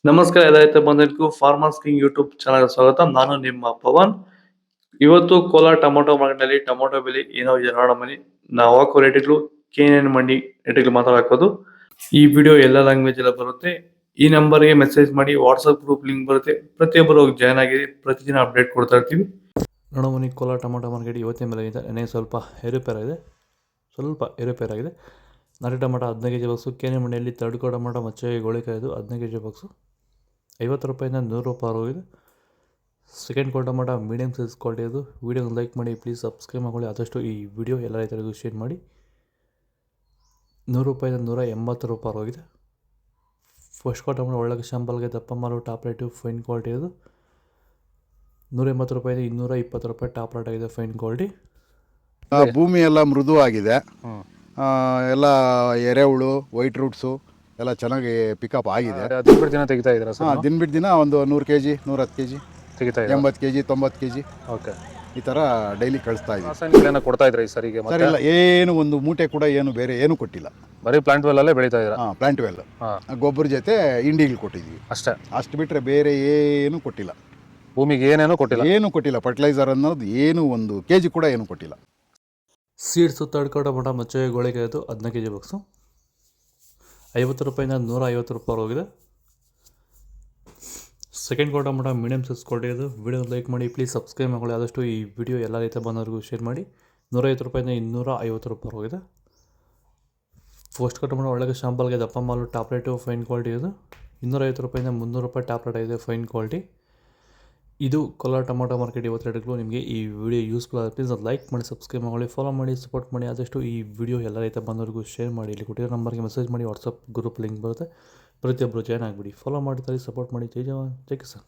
ನಮಸ್ಕಾರ ಎಲ್ಲ ರೈತ ಬಂಧುಗಳಿಗೂ ಫಾರ್ಮರ್ಸ್ ಕಿಂಗ್ ಯೂಟ್ಯೂಬ್ ಚಾನಲ್ ಸ್ವಾಗತ. ನಾನು ನಿಮ್ಮ ಪವನ್. ಇವತ್ತು ಕೋಲಾರ ಟೊಮೊಟೊ ಮಾರ್ಕೆಟ್ನಲ್ಲಿ ಟೊಮೊಟೊ ಬೆಲೆ ಏನೋ ಇದೆ ನೋಡೋಣ ಬನ್ನಿ. ನಾವು ಹಾಕೋ ರೇಟ್ಗಳು KNN ಮಂಡಿ ರೇಟ್ಗಳು ಮಾತಾಡೋದು. ಈ ವಿಡಿಯೋ ಎಲ್ಲ ಲ್ಯಾಂಗ್ವೇಜ್ ಎಲ್ಲ ಬರುತ್ತೆ. ಈ ನಂಬರ್ಗೆ ಮೆಸೇಜ್ ಮಾಡಿ, ವಾಟ್ಸಪ್ ಗ್ರೂಪ್ ಲಿಂಕ್ ಬರುತ್ತೆ, ಪ್ರತಿಯೊಬ್ಬರು ಜಾಯ್ನ್ ಆಗಿ ಪ್ರತಿದಿನ ಅಪ್ಡೇಟ್ ಕೊಡ್ತಾ ಇರ್ತೀವಿ. ನೋಡೋ ಬನ್ನಿ, ಕೋಲಾರ ಟೊಮೊಟೊ ಮಾರ್ಕೆಟ್ ಇವತ್ತಿನ ಬೆಲೆ ಇದೆ. ನೆನೆ ಸ್ವಲ್ಪ ಏರುಪೇರಾಗಿದೆ. ನಾಟಿ ಟೊಮೊಟೊ 15 kg ಬಾಕ್ಸು. KNN ಮಂಡಿಯಲ್ಲಿ ತಡ್ಕೋ ಟೊಮೊಟೊ ಮಚ್ಚೆ ಗೋಳಿಕಾಯ್ದು 15 kg ಬಾಕ್ಸು 50 ರೂಪಾಯಿಂದ 100 ರೂಪಾಯಿ ಹೋಗಿದೆ. Second quality tomato medium size quality ಅದು. ವೀಡಿಯೋನ ಲೈಕ್ ಮಾಡಿ, ಪ್ಲೀಸ್ ಸಬ್ಸ್ಕ್ರೈಬ್ ಮಾಡ್ಕೊಳ್ಳಿ. ಆದಷ್ಟು ಈ ವಿಡಿಯೋ ಎಲ್ಲ ರೈತರಿಗೂ ಶೇರ್ ಮಾಡಿ. 100 ರೂಪಾಯಿಂದ 180 ರೂಪಾಯಿ ಹೋಗಿದೆ. ಫಸ್ಟ್ ಕ್ವಾಲಿಟಿ ಟೊಮೊಟೊ ಒಳ್ಳೆ ಶಾಂಪಲ್ಗೆ ದಪ್ಪ ಮಾಲು ಟಾಪ್ ರೇಟು ಫೈನ್ ಕ್ವಾಲಿಟಿ ಅದು. 180 ರೂಪಾಯಿಂದ 220 ರೂಪಾಯಿ ಟಾಪ್ ರೇಟ್ ಆಗಿದೆ ಫೈನ್ ಕ್ವಾಲಿಟಿ. ಭೂಮಿ ಎಲ್ಲ ಮೃದುವಾಗಿದೆ. ಎಲ್ಲ ಎರೆಹುಳು, ವೈಟ್ ರೂಟ್ಸು ಎಲ್ಲ ಚೆನ್ನಾಗಿ ಪಿಕಪ್ ಆಗಿದೆ. ದಿನ ಬಿಟ್ಟು ದಿನ ತೆಗಿತಾ ಇದ್ದೀರಾ ಸರ್? ದಿನ ಬಿಟ್ಟು ದಿನ ಒಂದು 100 kg 110 kg ತೆಗಿತಾ ಇದ್ದೀರಾ? 80 kg 90 kg ಓಕೆ. ಈ ಥರ ಡೈಲಿ ಕಳಿಸ್ತಾ ಇದ್ದೀವಿ. ರಾಸಾಯನಿಕಗಳನ್ನ ಕೊಡ್ತಾ ಇದ್ರಾ ಈ ಸರಿಗೆ? ಸರ್ ಇಲ್ಲ, ಏನು ಒಂದು ಮೂಟೆ ಕೂಡ ಬೇರೆ ಏನು ಕೊಟ್ಟಿಲ್ಲ. ಬರೀ ಪ್ಲಾಂಟ್ ವೆಲ್ ಅಲ್ಲೇ ಬೆಳೀತಾ ಇದ್ದೀರಾ? ಪ್ಲಾಂಟ್ ವೆಲ್ ಗೊಬ್ಬರ ಜೊತೆ ಇಂಡಿಗಳು ಕೊಟ್ಟಿದ್ದೀವಿ ಅಷ್ಟೇ. ಅಷ್ಟು ಬಿಟ್ಟರೆ ಬೇರೆ ಏನು ಕೊಟ್ಟಿಲ್ಲ. ಭೂಮಿಗೆ ಏನೇನೋ ಕೊಟ್ಟಿಲ್ಲ? ಏನು ಕೊಟ್ಟಿಲ್ಲ. ಫರ್ಟಿಲೈಸರ್ ಅನ್ನೋದು ಏನು 1 kg ಕೂಡ ಏನು ಕೊಟ್ಟಿಲ್ಲ. ಸೀಡ್ಸು ತಡ್ಕೋ ಟೊಮೊಟೊ ಮಚ್ಚೆ ಗೋಳಿಕಾಯ್ದು 15 kg ಬಾಕ್ಸು 50 ರೂಪಾಯಿಂದ 150 ರೂಪಾಯಿ ಹೋಗಿದೆ. Second quality tomato medium size quality ಅದು. ವಿಡಿಯೋ ಲೈಕ್ ಮಾಡಿ, ಪ್ಲೀಸ್ ಸಬ್ಸ್ಕ್ರೈಬ್ ಮಾಡ್ಕೊಳ್ಳಿ. ಆದಷ್ಟು ಈ ವಿಡಿಯೋ ಎಲ್ಲ ರೈತ ಬಂದವರಿಗೂ ಶೇರ್ ಮಾಡಿ. 150 ರೂಪಾಯಿಂದ 250 ರೂಪಾಯಿ ಹೋಗಿದೆ. ಫಸ್ಟ್ ಕ್ವಾಲಿಟಿ ಟೊಮೊಟೊ ಒಳ್ಳೆ ಶಾಂಪಲ್ಗೆ ದಪ್ಪ ಮಾಲು ಟಾಪ್ ರೇಟು ಫೈನ್ ಕ್ವಾಲಿಟಿ ಅದು. 250 ರೂಪಾಯಿಂದ 300 ರೂಪಾಯಿ ಟಾಪ್ ರೇಟ್ ಆಗಿದೆ ಫೈನ್ ಕ್ವಾಲಿಟಿ. ಇದು ಕೋಲಾರ ಟೊಮೊಟೊ ಮಾರ್ಕೆಟ್ ಇವತ್ತು ರೇಟ್ಗಳು. ನಿಮಗೆ ಈ ವಿಡಿಯೋ ಯೂಸ್ಫುಲ್ ಆಗುತ್ತೆ, ಪ್ಲೀಸ್ ಅದು ಲೈಕ್ ಮಾಡಿ, ಸಬ್ಸ್ಕ್ರೈಬ್ ಮಾಡಿ, ಫಾಲೋ ಮಾಡಿ, ಸಪೋರ್ಟ್ ಮಾಡಿ. ಆದಷ್ಟು ಈ ವಿಡಿಯೋ ಎಲ್ಲ ರೈತ ಬಂದವರಿಗೂ ಶೇರ್ ಮಾಡಿ. ಇಲ್ಲಿ ಕೊಟ್ಟಿರೋ ನಂಬರ್ಗೆ ಮೆಸೇಜ್ ಮಾಡಿ, ವಾಟ್ಸಪ್ ಗ್ರೂಪ್ ಲಿಂಕ್ ಬರುತ್ತೆ, ಪ್ರತಿಯೊಬ್ಬರು ಜಾಯ್ನ್ ಆಗಿಬಿಡಿ. ಫಾಲೋ ಮಾಡ್ತಾರೆ, ಸಪೋರ್ಟ್ ಮಾಡಿ. ಜೈ ಜವಾನ್, ಜೈ ಕಿಸಾನ್.